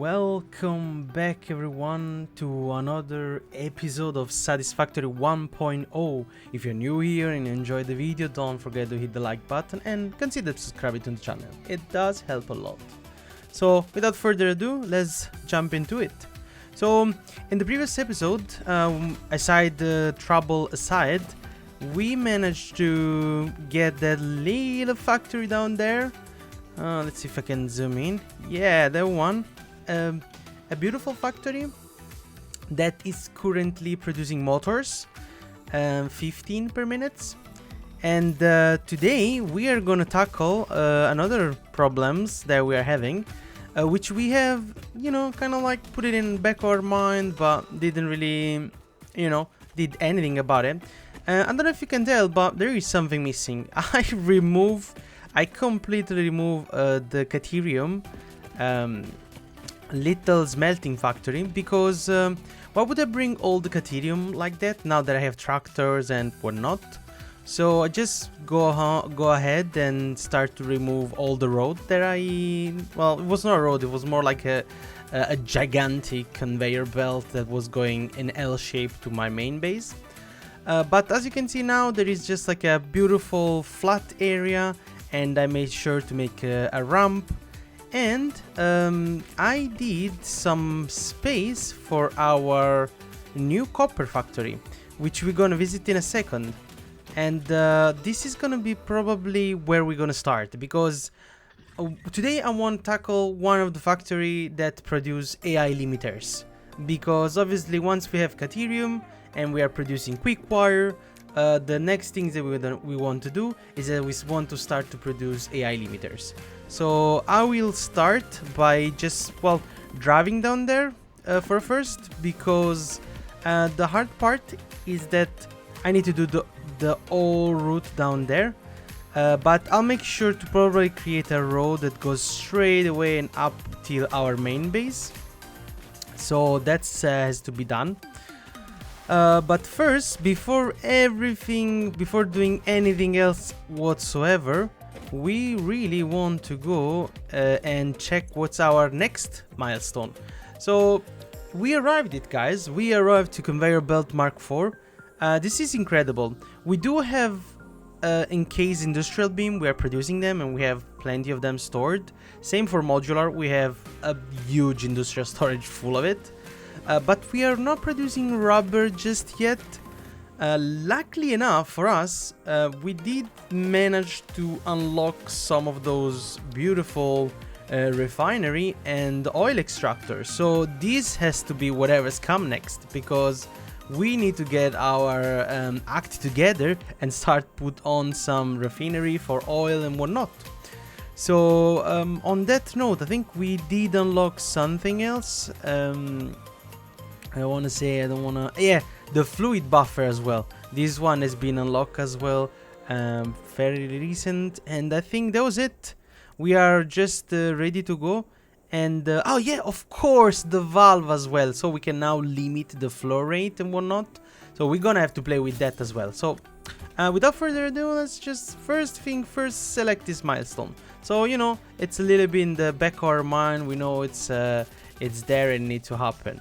Welcome back everyone to another episode of Satisfactory 1.0. If you're new here and enjoyed the video, don't forget to hit the like button and consider subscribing to the channel. It does help a lot. So without further ado, let's jump into it. So in the previous episode, aside the trouble aside, we managed to get that little factory down there. Let's see if I can zoom in. Yeah, that one. A beautiful factory that is currently producing motors, 15 per minute. And today we are gonna tackle another problems that we are having, which we have, kind of like put it in back of our mind, but didn't really, did anything about it. I don't know if you can tell, but there is something missing. I completely remove the Caterium little smelting factory because why would I bring all the Caterium like that now that I have tractors and whatnot? So I just go ahead and start to remove all the road that well, it was not a road, it was more like a gigantic conveyor belt that was going in L shape to my main base. But as you can see now, there is just like a beautiful flat area, and I made sure to make a ramp. And I did some space for our new copper factory, which we're gonna visit in a second. And this is gonna be probably where we're gonna start, because today I want to tackle one of the factory that produce AI limiters. Because obviously once we have Caterium and we are producing Quickwire, the next things that we want to do is that we want to start to produce AI limiters. So I will start by just, driving down there for first, because the hard part is that I need to do the whole route down there. But I'll make sure to probably create a road that goes straight away and up till our main base. So that has to be done. But first, before doing anything else whatsoever, we really want to go and check what's our next milestone. So we arrived it, guys. We arrived to Conveyor Belt Mark IV. This is incredible. We do have encased industrial beam. We are producing them and we have plenty of them stored. Same for modular. We have a huge industrial storage full of it. But we are not producing rubber just yet. Luckily enough for us, we did manage to unlock some of those beautiful refinery and oil extractors. So this has to be whatever's come next, because we need to get our act together and start put on some refinery for oil and whatnot. So on that note, I think we did unlock something else. The fluid buffer as well. This one has been unlocked as well, fairly recent, and I think that was it. We are just ready to go. And oh yeah, of course, the valve as well, so we can now limit the flow rate and whatnot. So we're gonna have to play with that as well. So without further ado, let's just first select this milestone. So it's a little bit in the back of our mind. We know it's there and need to happen.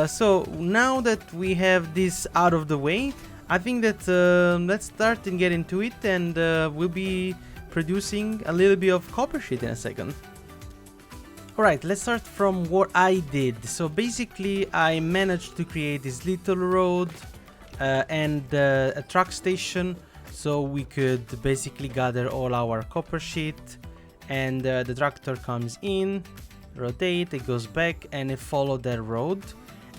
So now that we have this out of the way, I think that let's start and get into it, and we'll be producing a little bit of copper sheet in a second. Alright, let's start from what I did. So basically I managed to create this little road and a truck station, so we could basically gather all our copper sheet, and the tractor comes in, rotate, it goes back, and it follows that road.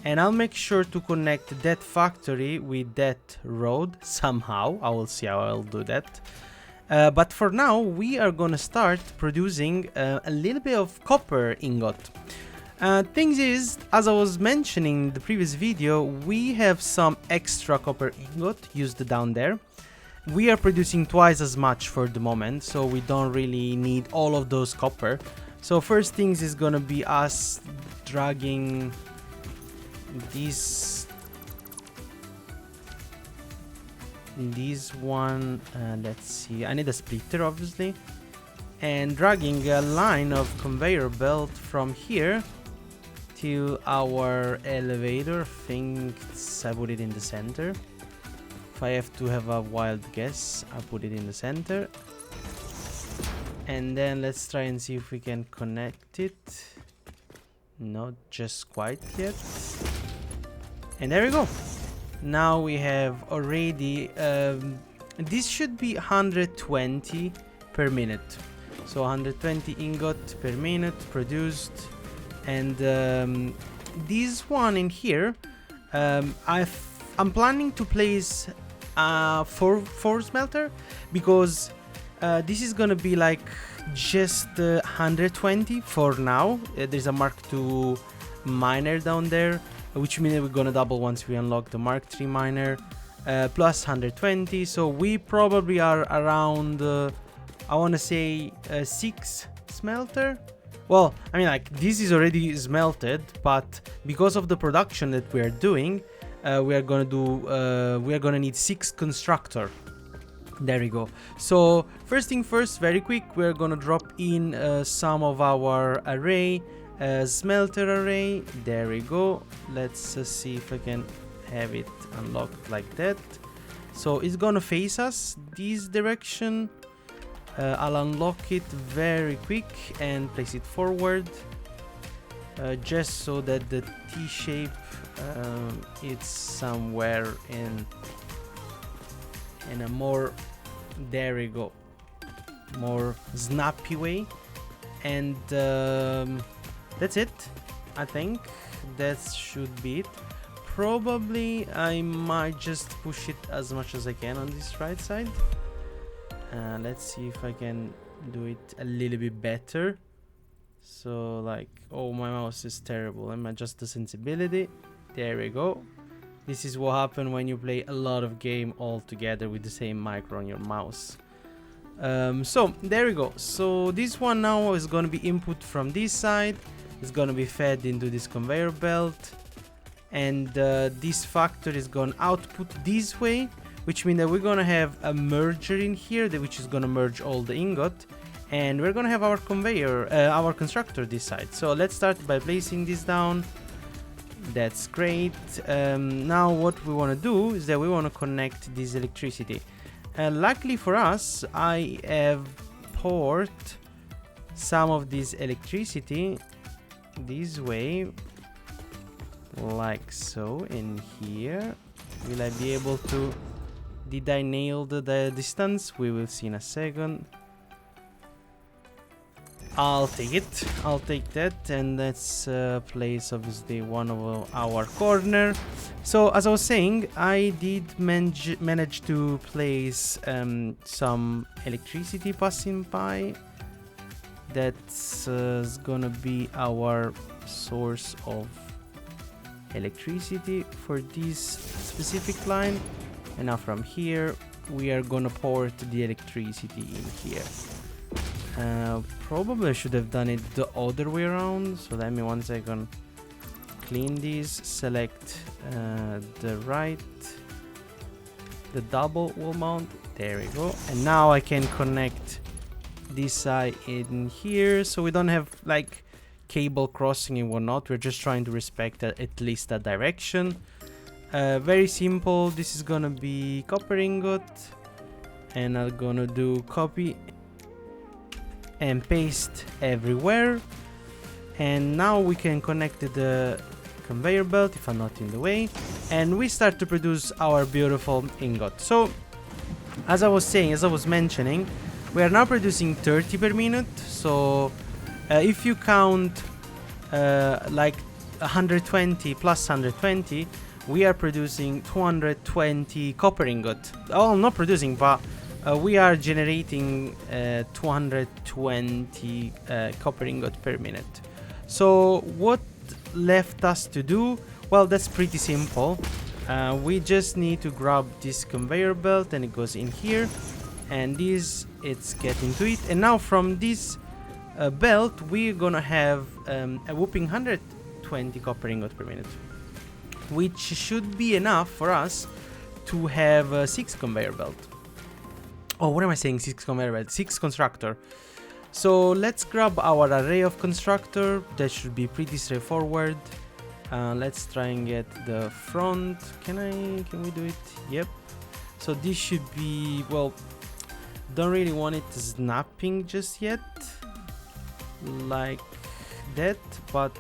And I'll make sure to connect that factory with that road somehow. I will see how I'll do that. But for now, we are gonna start producing a little bit of copper ingot. Things is, as I was mentioning in the previous video, we have some extra copper ingot used down there. We are producing twice as much for the moment, so we don't really need all of those copper. So first things is gonna be us dragging this one, let's see, I need a splitter obviously, and dragging a line of conveyor belt from here till our elevator. I think I put it in the center. If I have to have a wild guess, I put it in the center. And then let's try and see if we can connect it. Not just quite yet. And there we go. Now we have already this should be 120 per minute. So 120 ingot per minute produced. And this one in here, I'm planning to place four smelter, because this is gonna be like just 120 for now. There's a Mark II miner down there, which means we're gonna double once we unlock the Mark III miner, plus 120. So we probably are around I want to say 6 smelter. Well, I mean, like, this is already smelted, but because of the production that we are doing, we are gonna need 6 constructor. There we go. So first thing first, very quick, we're gonna drop in some of our array, smelter array. There we go. Let's see if I can have it unlocked like that. So it's gonna face us this direction. I'll unlock it very quick and place it forward, just so that the T shape it's somewhere in a more, there we go, more snappy way. And that's it. I think that should be it. Probably I might just push it as much as I can on this right side. Let's see if I can do it a little bit better. So, like, oh, my mouse is terrible. Let me adjust the sensibility. There we go. This is what happens when you play a lot of game all together with the same micro on your mouse. So there we go. So this one now is going to be input from this side. It's going to be fed into this conveyor belt, and this factory is going to output this way, which means that we're going to have a merger in here, which is going to merge all the ingot, and we're going to have our conveyor, our constructor this side. So let's start by placing this down. That's great. Now what we want to do is that we want to connect this electricity. Luckily for us, I have poured some of this electricity this way, like so, in here. Will I be able to... Did I nail the distance? We will see in a second. I'll take it. I'll take that, and let's place obviously one of our corner. So as I was saying, I did manage to place some electricity passing by. That's gonna be our source of electricity for this specific line. And now from here, we are gonna port the electricity in here. Probably I should have done it the other way around. So let me 1 second clean this, select the double wall mount. There we go. And now I can connect this side in here, so we don't have like cable crossing and whatnot. We're just trying to respect at least that direction. Very simple. This is gonna be copper ingot, and I'm gonna do copy and paste everywhere. And now we can connect the conveyor belt if I'm not in the way, and we start to produce our beautiful ingot. So as I was saying, as I was mentioning, we are now producing 30 per minute. So if you count like 120 plus 120, we are producing 220 copper ingot. Oh, not producing, but we are generating 220 copper ingot per minute. So what left us to do? Well, that's pretty simple. We just need to grab this conveyor belt, and it goes in here, and this, it's getting to it. And now from this belt, we're gonna have a whopping 120 copper ingot per minute, which should be enough for us to have 6 conveyor belt. Oh, what am I saying? 6 conveyor belt, 6 constructor. So let's grab our array of constructor. That should be pretty straightforward. Let's try and get the front. Can we do it? Yep. So this should be, well, don't really want it snapping just yet, like that, but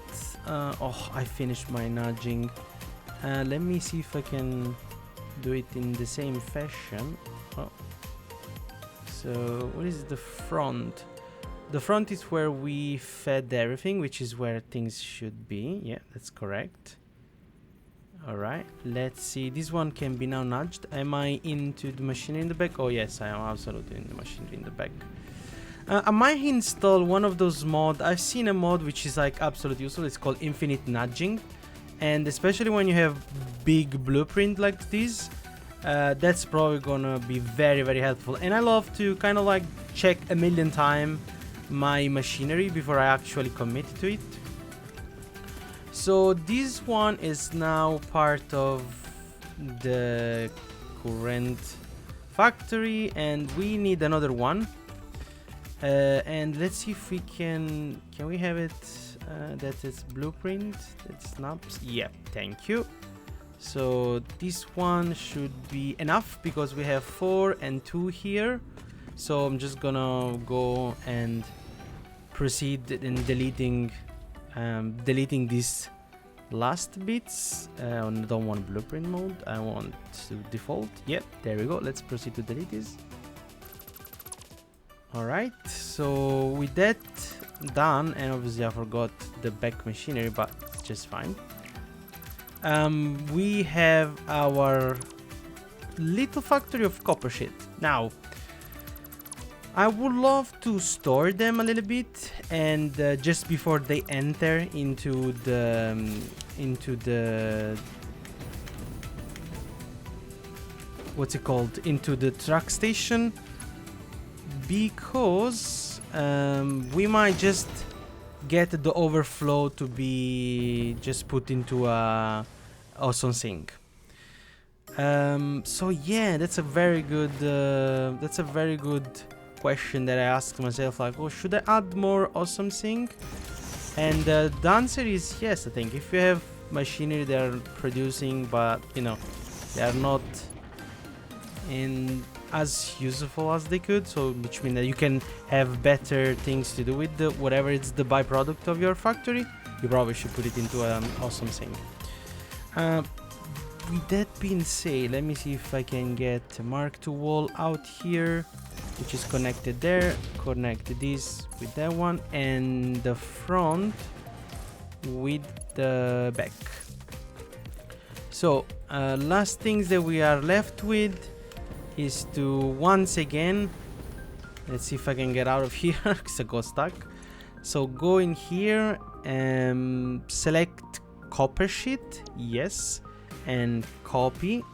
oh, I finished my nudging. Let me see if I can do it in the same fashion. Oh. So what is the front? The front is where we fed everything, which is where things should be. Yeah, that's correct. Alright, let's see. This one can be now nudged. Am I into the machinery in the back? Oh yes, I am absolutely in the machinery in the back. I might install one of those mods. I've seen a mod which is like absolutely useful. It's called infinite nudging. And especially when you have big blueprint like this, that's probably gonna be very, very helpful. And I love to kind of like check a million times my machinery before I actually commit to it. So this one is now part of the current factory, and we need another one. And let's see if we can we have it that is blueprint that snaps. Yep, thank you. So this one should be enough because we have 4 and 2 here. So I'm just gonna go and proceed in deleting these last bits. I don't want blueprint mode, I want to default. Yep, there we go. Let's proceed to delete this. Alright, so with that done, and obviously I forgot the back machinery, but it's just fine. We have our little factory of copper sheet. Now, I would love to store them a little bit, and just before they enter into the what's it called, into the truck station, because we might just get the overflow to be just put into a awesome sink. So yeah, that's a very good question that I asked myself, like, oh, should I add more awesome sink? And the answer is yes. I think if you have machinery that are producing, but you know, they are not in as useful as they could, so which means that you can have better things to do with the whatever it's the byproduct of your factory, you probably should put it into an awesome sink. With that being said, let me see if I can get a Mark II wall out here, which is connected there. Connect this with that one, and the front with the back. So last things that we are left with is to once again, let's see if I can get out of here because I got stuck. So go in here and select copper sheet, yes, and copy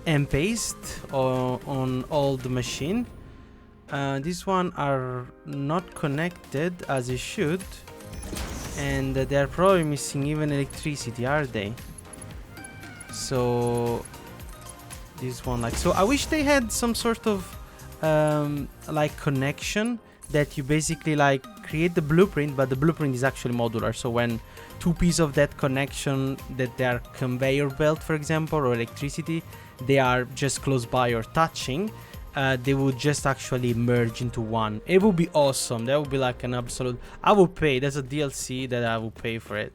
and paste on all the machine. These one are not connected as it should, and they're probably missing even electricity, are they? So this one, like, so I wish they had some sort of like connection that you basically like create the blueprint, but the blueprint is actually modular. So when two pieces of that connection, that they are conveyor belt, for example, or electricity, they are just close by or touching, they would just actually merge into one. It would be awesome. That would be like an absolute, I would pay. There's a DLC that I would pay for it.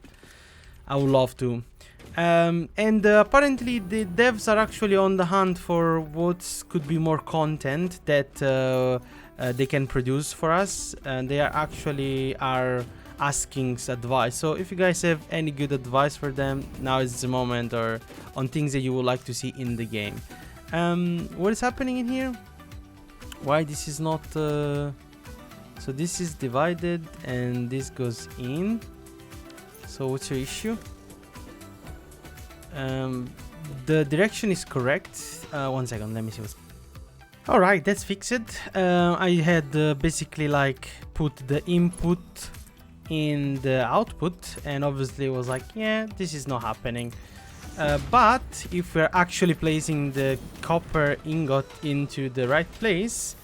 I would love to. And apparently the devs are actually on the hunt for what could be more content that they can produce for us, and they are actually asking advice. So if you guys have any good advice for them, now is the moment, or on things that you would like to see in the game. What is happening in here? Why this is not so this is divided and this goes in. So what's your issue? The direction is correct. 1 second, let me see what's... Alright, that's fixed. I had basically like put the input in the output, and obviously it was like, yeah, this is not happening. But if we're actually placing the copper ingot into the right place,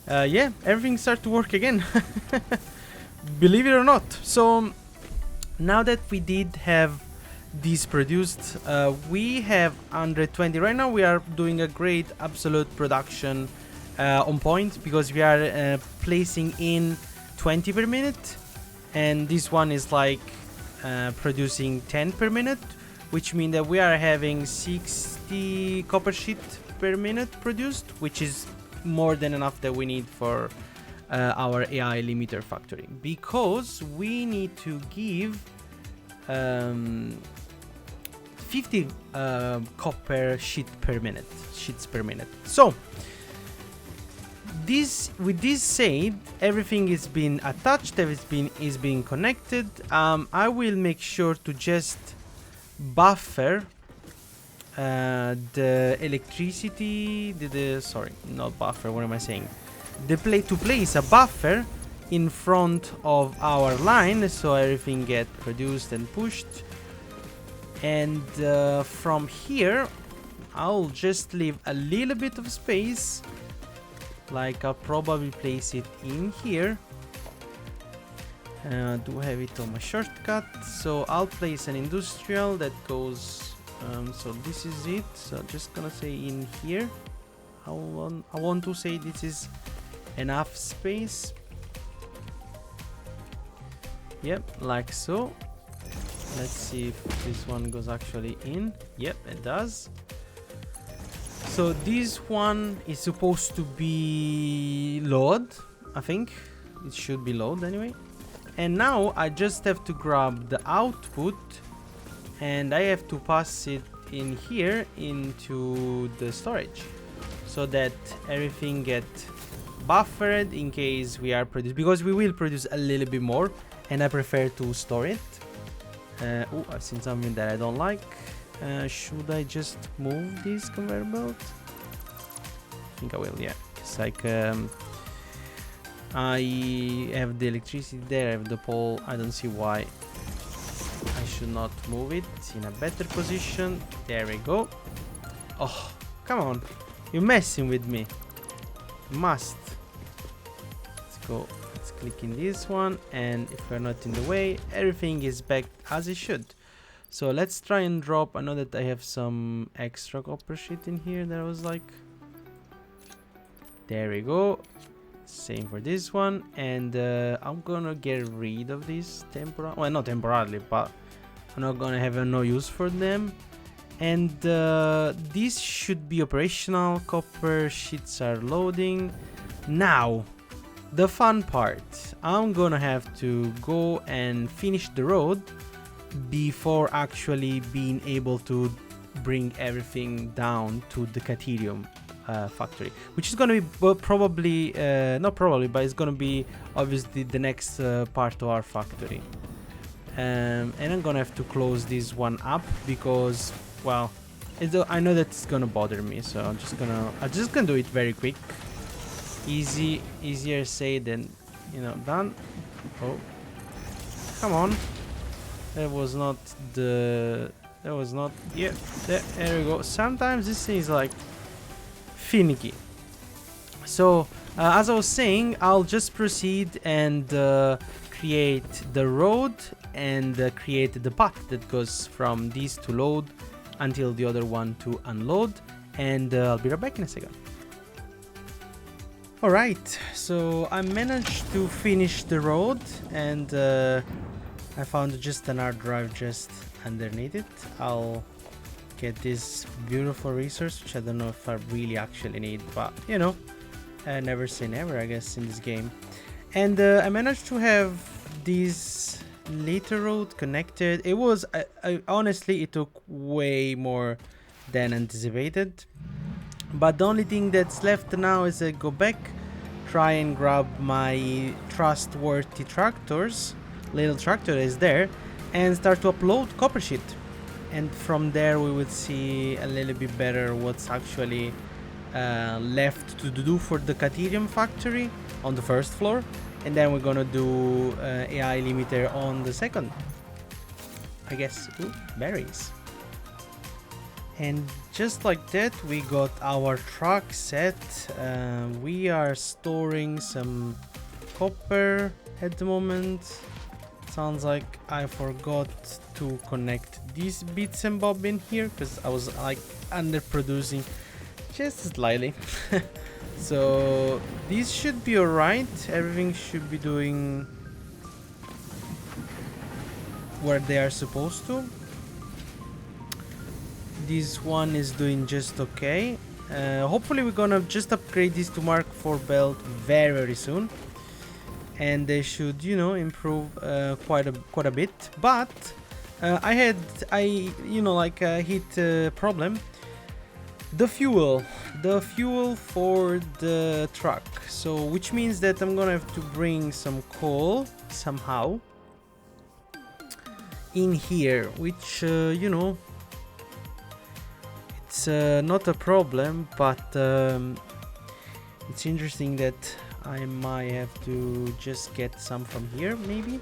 yeah, everything started to work again. Believe it or not. So now that we did have these produced, we have 120 right now. We are doing a great absolute production on point, because we are placing in 20 per minute, and this one is like producing 10 per minute, which means that we are having 60 copper sheet per minute produced, which is more than enough that we need for our AI limiter factory, because we need to give 50 copper sheets per minute. So this, with this said, everything is being attached, everything is being connected. I will make sure to just buffer the electricity, sorry, not buffer, what am I saying? To place a buffer in front of our line, so everything get produced and pushed. And from here, I'll just leave a little bit of space. Like, I'll probably place it in here. Do have it on my shortcut, so I'll place an industrial that goes. So this is it. So just gonna say in here. I want to say this is enough space. Yep, like so. Let's see if this one goes actually in. Yep, it does. So this one is supposed to be load. I think it should be load anyway. And now I just have to grab the output, and I have to pass it in here into the storage, so that everything get buffered in case we are produced, because we will produce a little bit more, and I prefer to store it. Oh, I've seen something that I don't like. Should I just move this conveyor belt? I think I will, yeah. It's like I have the electricity there, I have the pole. I don't see why I should not move it in a better position. There we go. Oh, come on. You're messing with me. Must. Let's go. Let's click in this one, and if we're not in the way, everything is back as it should. So let's try and drop. I know that I have some extra copper sheet in here that I was like, there we go. Same for this one, and I'm gonna get rid of this temporarily. Well, not temporarily, but I'm not gonna have no use for them. And this should be operational. Copper sheets are loading now. The fun part, I'm gonna have to go and finish the road before actually being able to bring everything down to the Caterium factory, which is gonna be probably not probably, but it's gonna be obviously the next part of our factory. And I'm gonna have to close this one up because, well, I know that it's gonna bother me, so I'm just gonna do it very quick. Easier said than, you know, done. Oh, come on. That was not. Yeah, there we go. Sometimes this thing is like finicky. So as I was saying, I'll just proceed and create the road and create the path that goes from this to load until the other one to unload, and I'll be right back in a second. Alright, so I managed to finish the road, and I found just an hard drive just underneath it. I'll get this beautiful resource, which I don't know if I really actually need, but you know, never say never, I guess, in this game. And I managed to have this little road connected. It was honestly, it took way more than anticipated, but the only thing that's left now is I go back, try and grab my trustworthy tractors, little tractor that is there, and start to upload copper sheet. And from there we will see a little bit better what's actually left to do for the Caterium factory on the first floor, and then we're gonna do AI limiter on the second, I guess. Ooh, berries. And just like that, we got our truck set. We are storing some copper at the moment. Sounds like I forgot to connect these bits and bob in here because I was like underproducing just slightly. So these should be alright. Everything should be doing where they are supposed to. This one is doing just okay. Hopefully we're gonna just upgrade this to Mark IV belt very soon, and they should, you know, improve quite a bit. But I hit a problem. The fuel for the truck, so which means that I'm gonna have to bring some coal somehow in here, which you know, it's not a problem, but it's interesting that I might have to just get some from here. Maybe.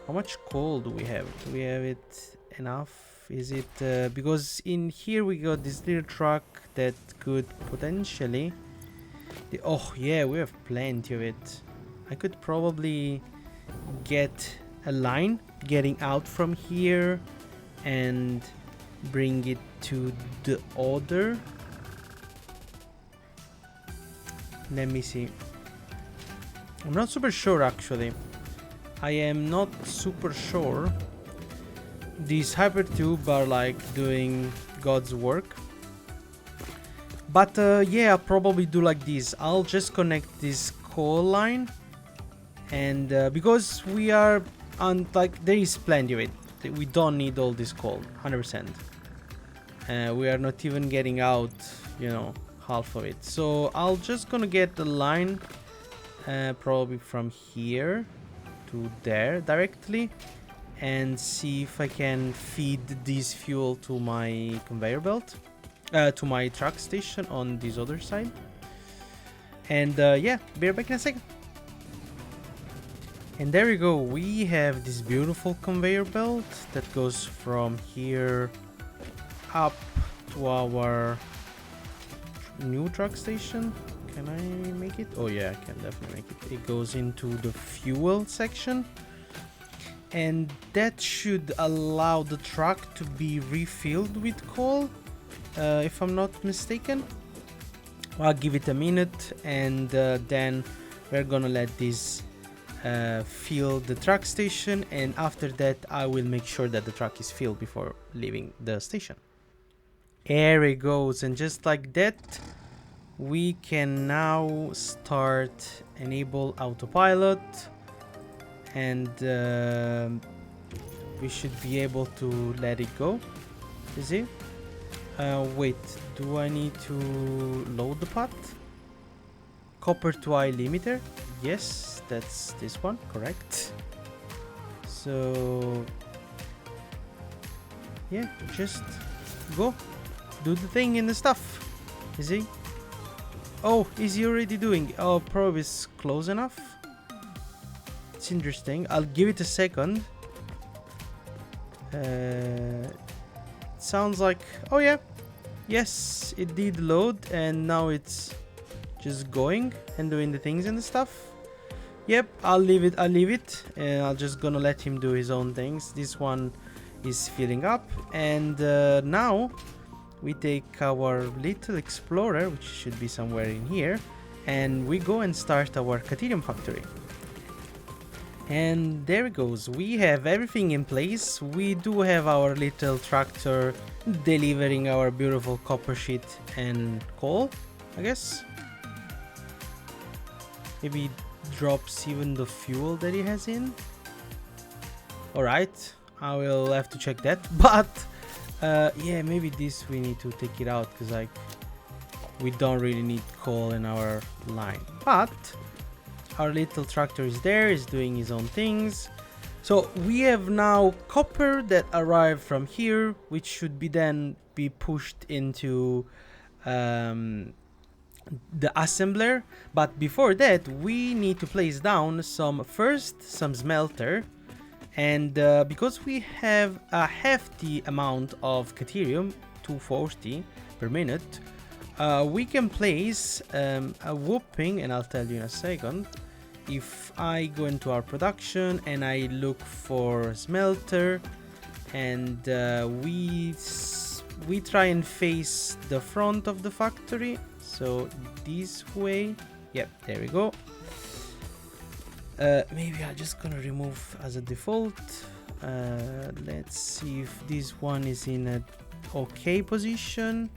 How much coal do we have? Do we have it enough? Is it because in here we got this little truck that could potentially oh yeah, we have plenty of it. I could probably get a line getting out from here and bring it to the other. Let me see. I'm not super sure actually. I am not super sure. These hypertube are like doing God's work. But yeah, I'll probably do like this. I'll just connect this coal line, and because we are on, like, there is plenty of it. We don't need all this coal, 100%. We are not even getting out, you know, half of it. So I'll just gonna get the line probably from here to there directly, and see if I can feed this fuel to my conveyor belt, to my truck station on this other side. And yeah, be right back in a second. And there we go, we have this beautiful conveyor belt that goes from here up to our new truck station. Can I make it? Oh yeah, I can definitely make it. It goes into the fuel section, and that should allow the truck to be refilled with coal, if I'm not mistaken. I'll give it a minute, and then we're gonna let this fill the truck station, and after that I will make sure that the truck is filled before leaving the station. There it goes, and just like that we can now start enable autopilot, and we should be able to let it go. You see? Wait, do I need to load the pot? Copper to eye limiter? Yes, that's this one, correct. So yeah, just go do the thing in the stuff. You see? Oh, is he already doing? Oh, probe is close enough. It's interesting. I'll give it a second. Sounds like, oh yeah, yes, it did load, and now it's just going and doing the things and the stuff. Yep, I'll leave it, and I'll just gonna let him do his own things. This one is filling up, and now we take our little explorer, which should be somewhere in here, and we go and start our Caterium factory. And there it goes, we have everything in place. We do have our little tractor delivering our beautiful copper sheet and coal, I guess. Maybe drops even the fuel that he has in. Alright, I will have to check that, but yeah, maybe this we need to take it out, because like we don't really need coal in our line. But our little tractor is there, is doing his own things. So we have now copper that arrived from here, which should be then be pushed into the assembler. But before that, we need to place down some smelter, and because we have a hefty amount of Caterium, 240 per minute, we can place a whooping, and I'll tell you in a second. If I go into our production and I look for smelter, and we try and face the front of the factory, so this way. Yep, there we go. Maybe I'm just gonna remove as a default. Let's see if this one is in a okay position.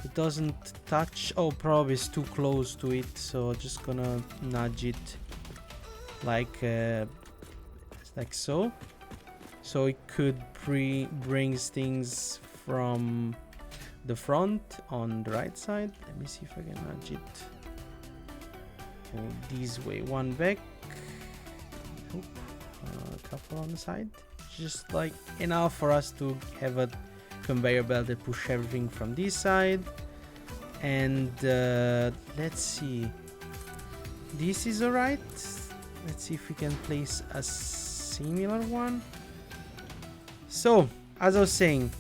It doesn't touch. Oh, probably it's too close to it, so just gonna nudge it like so. So it could brings things from the front on the right side. Let me see if I can nudge it. Go this way, one back. Nope. A couple on the side. Just like enough for us to have a conveyor belt that push everything from this side. And let's see. This is alright. Let's see if we can place a similar one. So, as I was saying,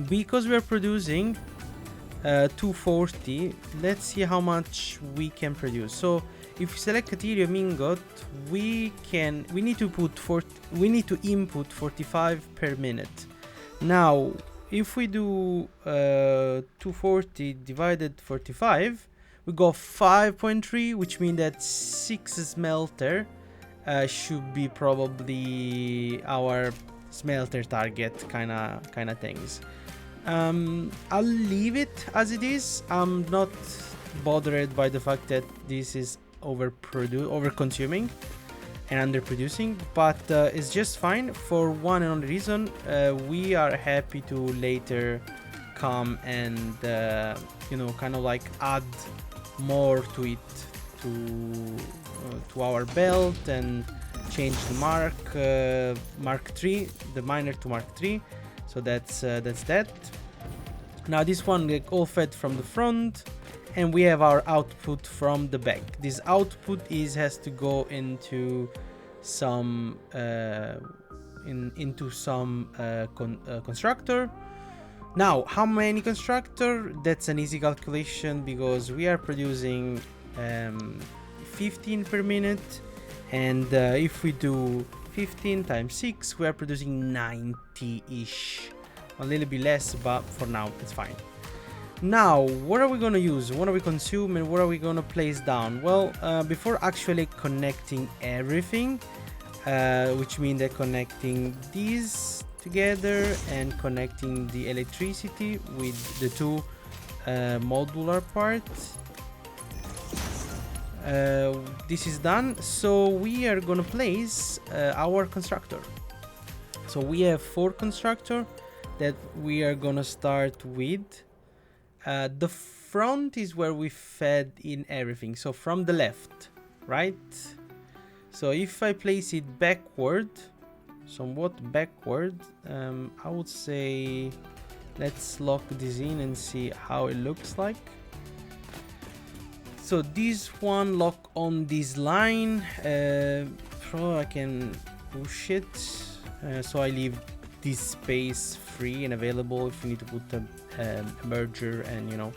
because we are producing 240, let's see how much we can produce. So, if we select Caterium ingot, we need to input 45 per minute. Now, if we do 240 divided 45, we go 5.3, which means that 6 smelter should be probably our smelter target kind of things. I'll leave it as it is. I'm not bothered by the fact that this is over consuming and underproducing, but it's just fine for one and only reason. We are happy to later come and kind of like add more to it, to our belt, and change the Mark 3, the miner to Mark 3. So that's that. Now this one all fed from the front, and we have our output from the back. This output has to go into some constructor. Now, how many constructor? That's an easy calculation, because we are producing 15 per minute, and if we do 15 times 6, we are producing 90-ish. A little bit less, but for now it's fine. Now, what are we gonna use? What are we consume, and what are we gonna place down? Well, before actually connecting everything, which means that connecting these together and connecting the electricity with the two modular parts, this is done. So we are gonna place our constructor. So we have 4 constructor that we are gonna start with. The front is where we fed in everything, so from the left, right? So if I place it backward, somewhat backward, I would say let's lock this in and see how it looks like. So this one lock on this line, I can push it, so I leave this space free and available if you need to put a merger and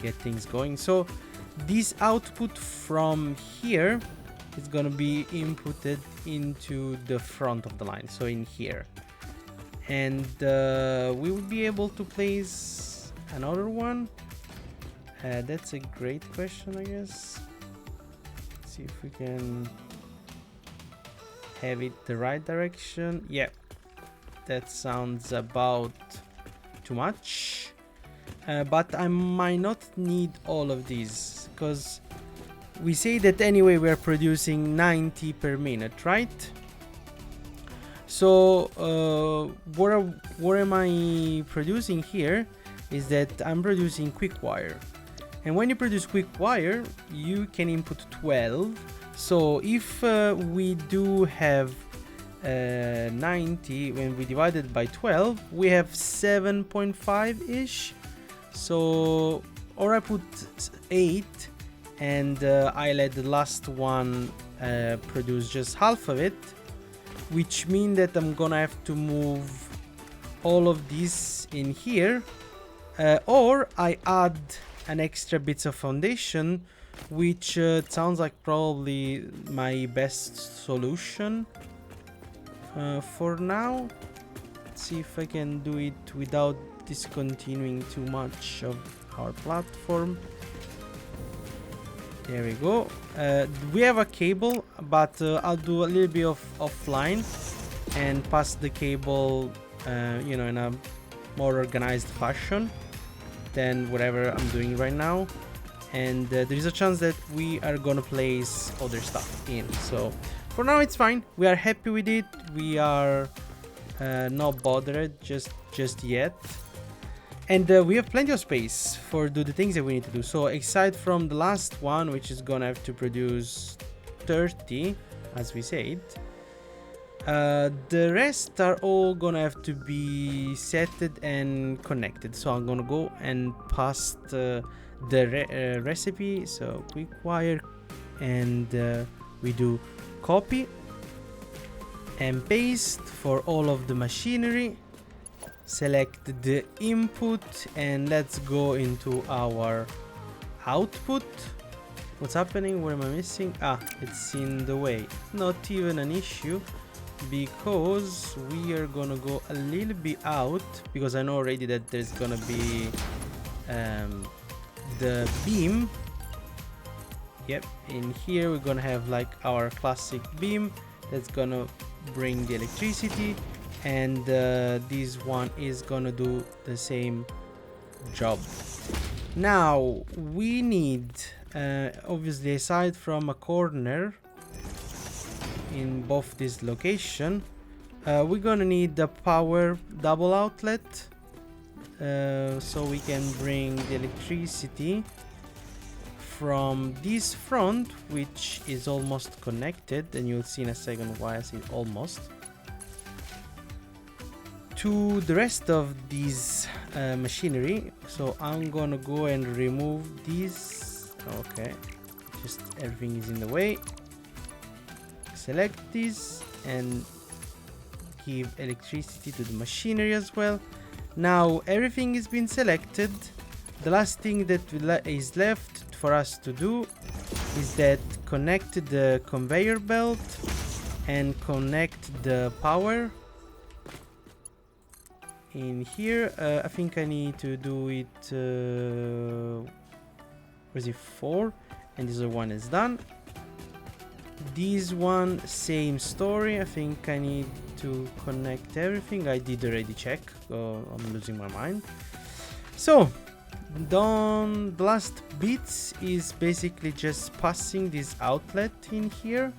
get things going. So this output from here is gonna be inputted into the front of the line, so in here, and we will be able to place another one. That's a great question, I guess. Let's see if we can have it the right direction. Yeah, that sounds about too much, but I might not need all of these, because we say that anyway we are producing 90 per minute, right? So what am I producing here is that I'm producing Quickwire, and when you produce Quickwire you can input 12. So if we do have 90, when we divide it by 12, we have 7.5 ish. So, or I put 8, and I let the last one produce just half of it, which means that I'm gonna have to move all of this in here Or I add an extra bits of foundation, which sounds like probably my best solution for now. Let's see if I can do it without discontinuing too much of our platform. There we go. We have a cable, but I'll do a little bit of offline and pass the cable, you know, in a more organized fashion than whatever I'm doing right now. And there is a chance that we are gonna place other stuff in. So for now it's fine. We are happy with it. We are not bothered just yet. And we have plenty of space for do the things that we need to do. So aside from the last one, which is gonna have to produce 30, as we said, the rest are all gonna have to be setted and connected. So I'm gonna go and paste the recipe. So Quickwire, and we do copy and paste for all of the machinery. Select the input and let's go into our output. What's happening? What am I missing? Ah, it's in the way. Not even an issue, because we are gonna go a little bit out, because I know already that there's gonna be the beam. Yep, in here we're gonna have like our classic beam that's gonna bring the electricity, and this one is gonna do the same job. Now we need obviously, aside from a corner in both this location, we're gonna need the power double outlet, so we can bring the electricity from this front, which is almost connected, and you'll see in a second why I say almost, to the rest of this machinery. So I'm gonna go and remove this. Okay, just everything is in the way. Select this and give electricity to the machinery as well. Now everything has been selected. The last thing that is left for us to do is that connect the conveyor belt and connect the power in here. I think I need to do it where's it, 4, and this one is done. This one, same story. I think I need to connect everything. I did already check, so I'm losing my mind. So done. The last bits is basically just passing this outlet in here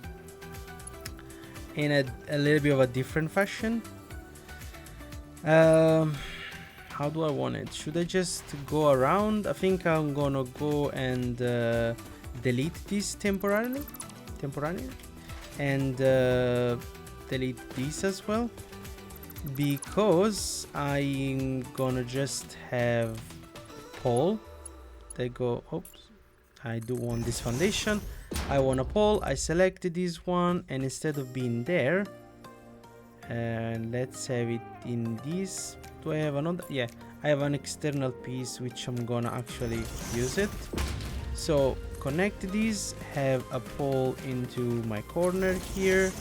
in a little bit of a different fashion. How do I want it? Should I just go around? I think I'm gonna go and delete this temporarily, and delete this as well, because I'm gonna just have pole. They go, oops, I do want this foundation. I want a pole. I selected this one, and instead of being there, and let's have it in this. Do I have another? Yeah, I have an external piece which I'm gonna actually use it. So connect these, have a pole into my corner here,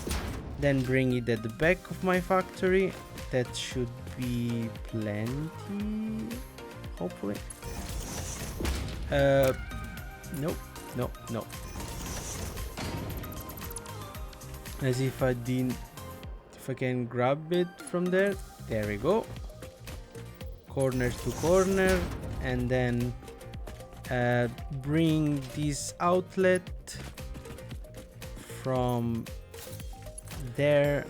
then bring it at the back of my factory. That should be plenty, hopefully. No. As if I didn't. If I can grab it from there. There we go. Corner to corner, and then bring this outlet from there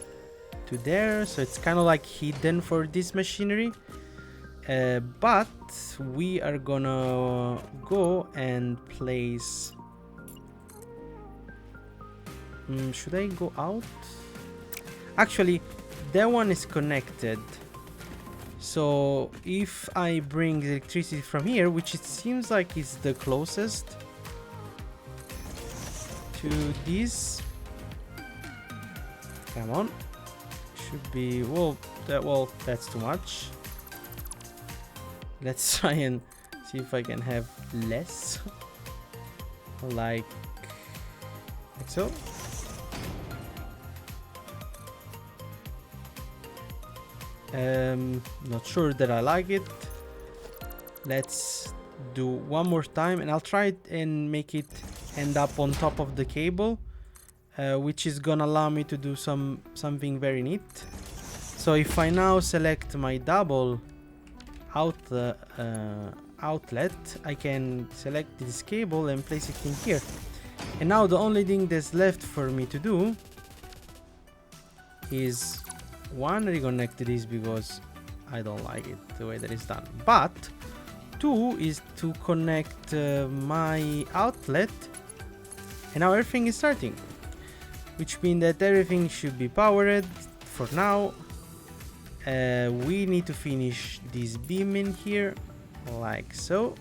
to there, so it's kind of like hidden for this machinery, but we are gonna go and place should I go out? Actually, that one is connected. So if I bring electricity from here, which it seems like is the closest to this, come on, should be, well, that's too much. Let's try and see if I can have less. like so. Not sure that I like it. Let's do one more time, and I'll try it and make it end up on top of the cable, which is gonna allow me to do something very neat. So if I now select my double outlet, I can select this cable and place it in here. And now the only thing that's left for me to do is one, reconnect this because I don't like it the way that it's done, but two is to connect my outlet, and now everything is starting, which means that everything should be powered for now. We need to finish this beam in here like so.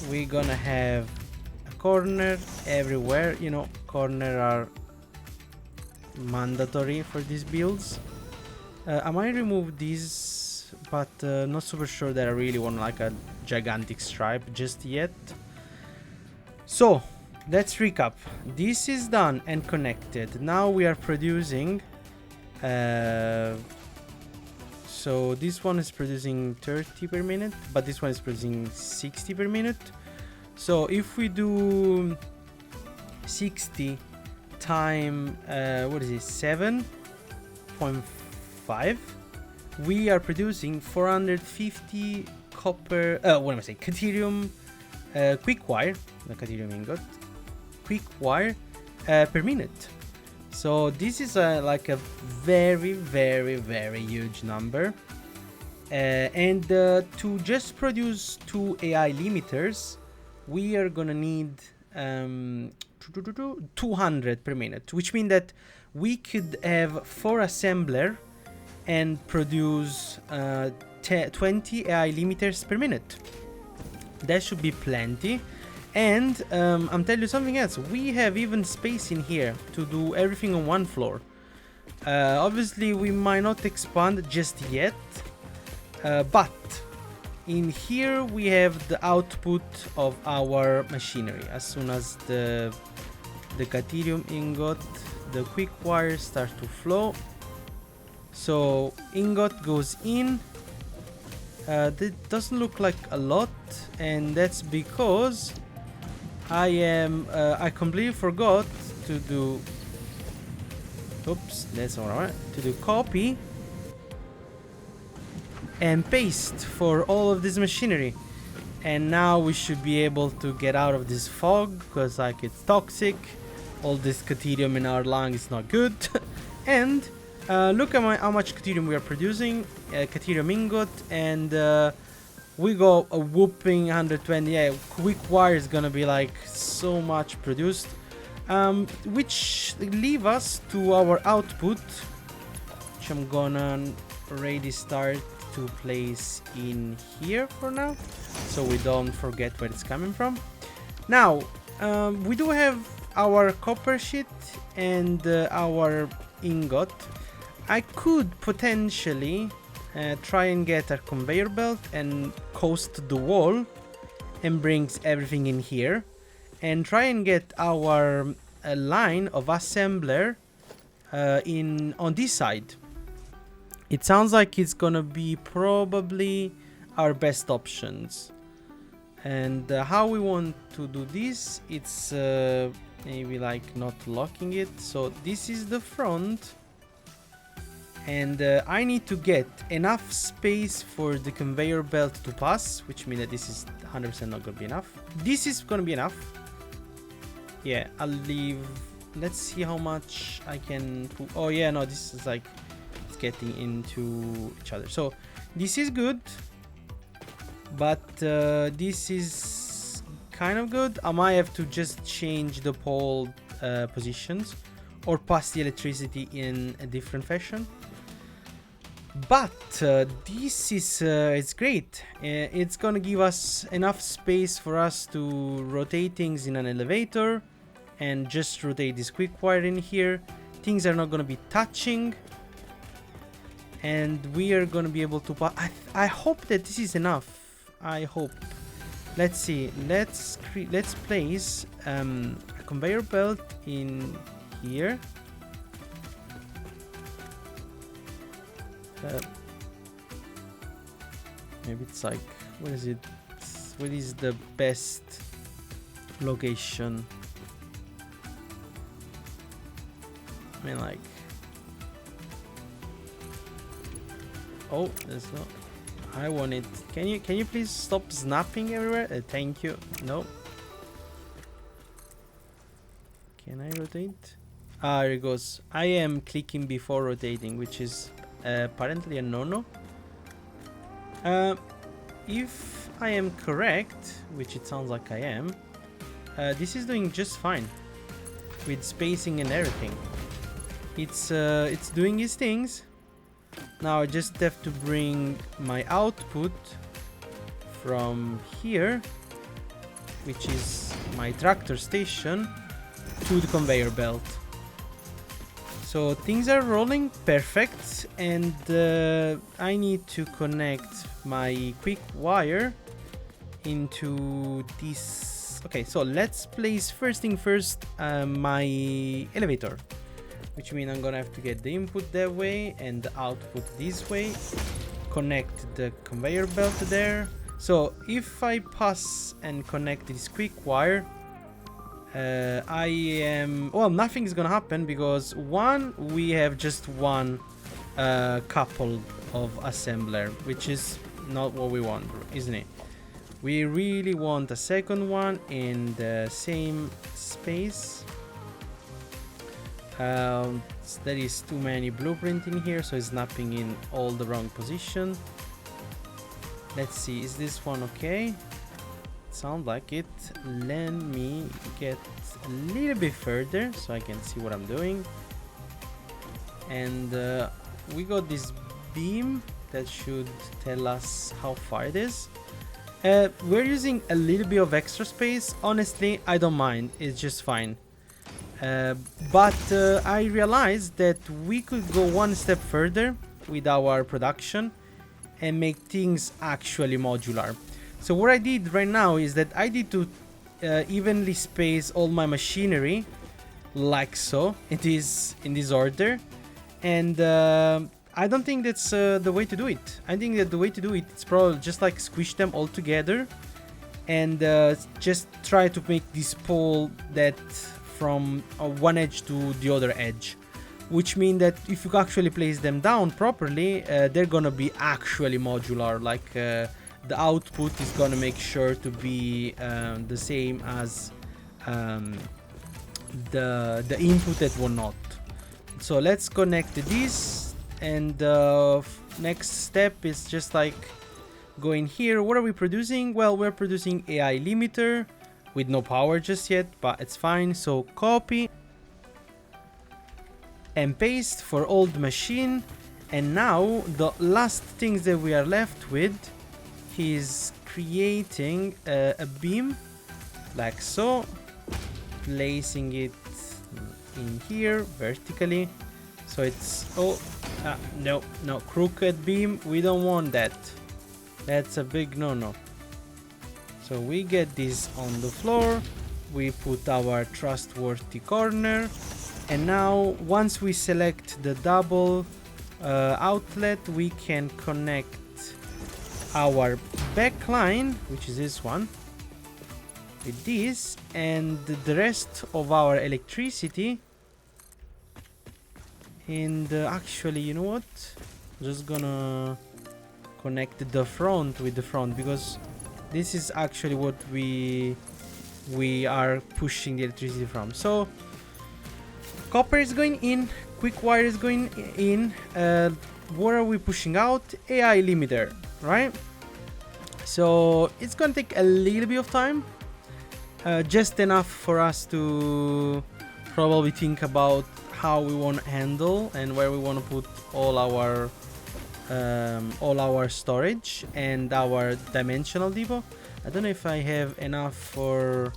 We're gonna have a corner everywhere. You know, corner are mandatory for these builds. I might remove these, but not super sure that I really want like a gigantic stripe just yet. So let's recap. This is done and connected. Now we are producing. So this one is producing 30 per minute, but this one is producing 60 per minute. So if we do 60 time what is it, 7.5, we are producing 450 copper what am I saying, Caterium Quickwire, the Caterium ingot Quickwire per minute. So this is like a very huge number, and to just produce 2 AI limiters we are gonna need 200 per minute, which means that we could have 4 assembler and produce 20 AI limiters per minute. That should be plenty. And I'm telling you something else, we have even space in here to do everything on one floor. Obviously we might not expand just yet, but in here we have the output of our machinery. As soon as the Caterium ingot, the quick wires start to flow, so ingot goes in. That doesn't look like a lot, and that's because I completely forgot to do, oops, that's alright, to do copy and paste for all of this machinery. And now we should be able to get out of this fog, because like it's toxic. All this Caterium in our lung is not good. And look at how much Caterium we are producing, Caterium ingot, and we go a whooping 120. Yeah, quick wire is gonna be like so much produced, which leave us to our output, which I'm gonna already start to place in here for now, so we don't forget where it's coming from. Now we do have our copper sheet and our ingot. I could potentially try and get a conveyor belt and coast the wall and brings everything in here, and try and get our line of assembler on this side. It sounds like it's gonna be probably our best options. And how we want to do this, it's maybe like not locking it. So this is the front, and I need to get enough space for the conveyor belt to pass, which means that this is 100% not gonna be enough. This is gonna be enough. Yeah, I'll leave. Let's see how much I can put. Oh yeah, no, this is like it's getting into each other. So this is good, but this is kind of good. I might have to just change the pole positions or pass the electricity in a different fashion. But this is it's great. It's gonna give us enough space for us to rotate things in an elevator, and just rotate this quick wire in here. Things are not gonna be touching, and we are gonna be able to I hope that this is enough. I hope. Let's see. Let's place a conveyor belt in here. Maybe it's like, what is it? What is the best location? I mean, like, oh, there's no. I want it. Can you please stop snapping everywhere? Thank you. No. Can I rotate? Ah, there it goes. I am clicking before rotating, which is apparently a no-no. If I am correct, which it sounds like I am, this is doing just fine with spacing and everything. It's doing its things. Now I just have to bring my output from here, which is my tractor station, to the conveyor belt. So things are rolling perfect, and I need to connect my Quickwire into this. Okay, so let's place first thing first my elevator, which means I'm gonna have to get the input that way and the output this way, connect the conveyor belt there. So if I pass and connect this Quickwire, well, nothing's gonna happen because we have just one couple of assembler, which is not what we want, isn't it? We really want a second one in the same space. There is too many blueprint in here, so it's snapping in all the wrong position. Let's see, is this one okay? Sound like it. Let me get a little bit further so I can see what I'm doing. And we got this beam that should tell us how far it is. We're using a little bit of extra space. Honestly, I don't mind, it's just fine. But I realized that we could go one step further with our production and make things actually modular. So what I did right now is that I need to evenly space all my machinery, like so. It is in this order, and I don't think that's the way to do it. I think that the way to do it is probably just like squish them all together and just try to make this pole that from one edge to the other edge, which means that if you actually place them down properly, they're gonna be actually modular. Like the output is gonna make sure to be the same as the input that will not. So let's connect this, and next step is just like going here. What are we producing? Well, we're producing AI limiter with no power just yet, but it's fine. So copy and paste for old machine, and now the last things that we are left with is creating a beam like so, placing it in here vertically, so it's no crooked beam. We don't want that. That's a big no-no. So we get this on the floor, we put our trustworthy corner, and now once we select the double outlet, we can connect our backline, which is this one, with this, and the rest of our electricity. And actually, you know what, I'm just gonna connect the front with the front, because this is actually what we are pushing the electricity from. So copper is going in, Quickwire is going in. What are we pushing out? AI limiter, right? So it's gonna take a little bit of time, just enough for us to probably think about how we want to handle and where we want to put all our storage and our dimensional depot. I don't know if I have enough for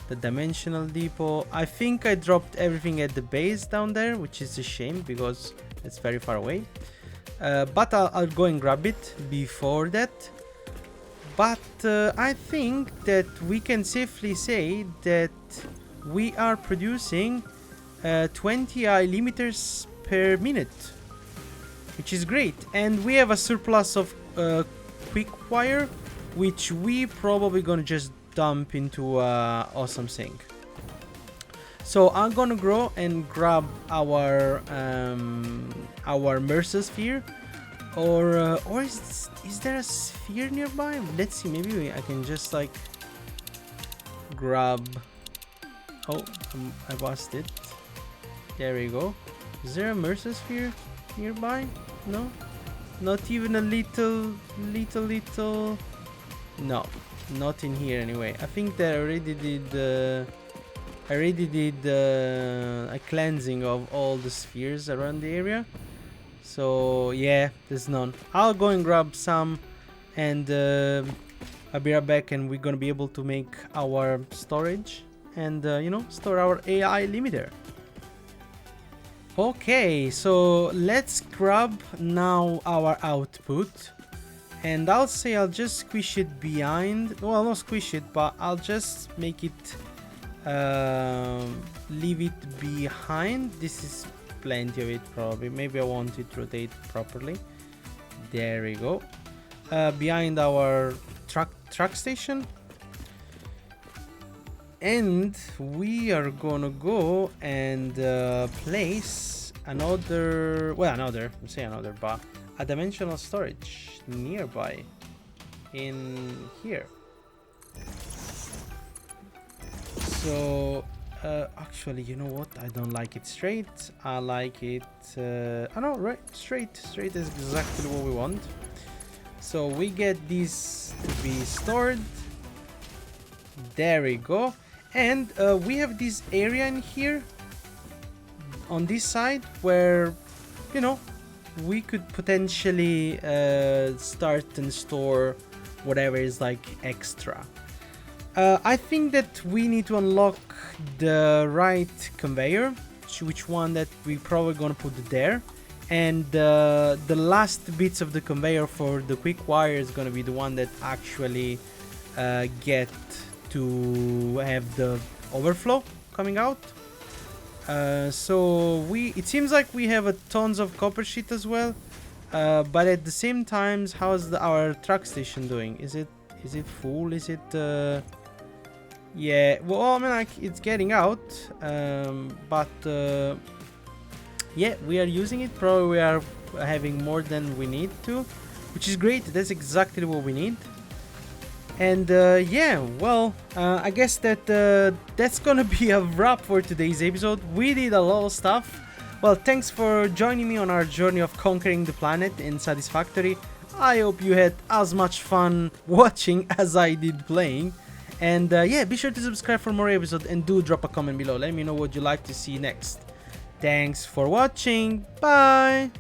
the dimensional depot. I think I dropped everything at the base down there, which is a shame because it's very far away. but I'll go and grab it before that. But I think that we can safely say that we are producing 20 limeters per minute, which is great. And we have a surplus of Quickwire, which we probably gonna just dump into awesome thing. So I'm gonna go and grab our Mercer sphere, or is there a sphere nearby? Let's see. Maybe I can just like grab. Oh, I lost it. There we go. Is there a Mercer sphere nearby? No, not even a little. No, not in here anyway. I think that I already did a cleansing of all the spheres around the area. So yeah, there's none. I'll go and grab some, and I'll be right back, and we're gonna be able to make our storage and you know, store our AI limiter. Okay, so let's grab now our output, and I'll say I'll just squish it behind. Well, not squish it, but I'll just make it leave it behind. This is plenty of it probably. Maybe I want it to rotate properly. There we go. Behind our truck station, and we are gonna go and place another, but a dimensional storage nearby in here. So actually, you know what, I don't like it straight. I like it no, right, straight is exactly what we want. So we get this to be stored. There we go. And we have this area in here on this side where, you know, we could potentially start and store whatever is like extra. I think that we need to unlock the right conveyor, which one that we probably gonna put there, and the last bits of the conveyor for the Quickwire is gonna be the one that actually get to have the overflow coming out. So it seems like we have a tons of copper sheet as well, but at the same time, how's our truck station doing? Is it full? Is it yeah, well, I mean, like, it's getting out, but yeah, we are using it. Probably we are having more than we need to, which is great. That's exactly what we need. And yeah, well, I guess that that's gonna be a wrap for today's episode. We did a lot of stuff. Well, thanks for joining me on our journey of conquering the planet in Satisfactory. I hope you had as much fun watching as I did playing. And yeah, be sure to subscribe for more episodes, and do drop a comment below. Let me know what you'd like to see next. Thanks for watching. Bye!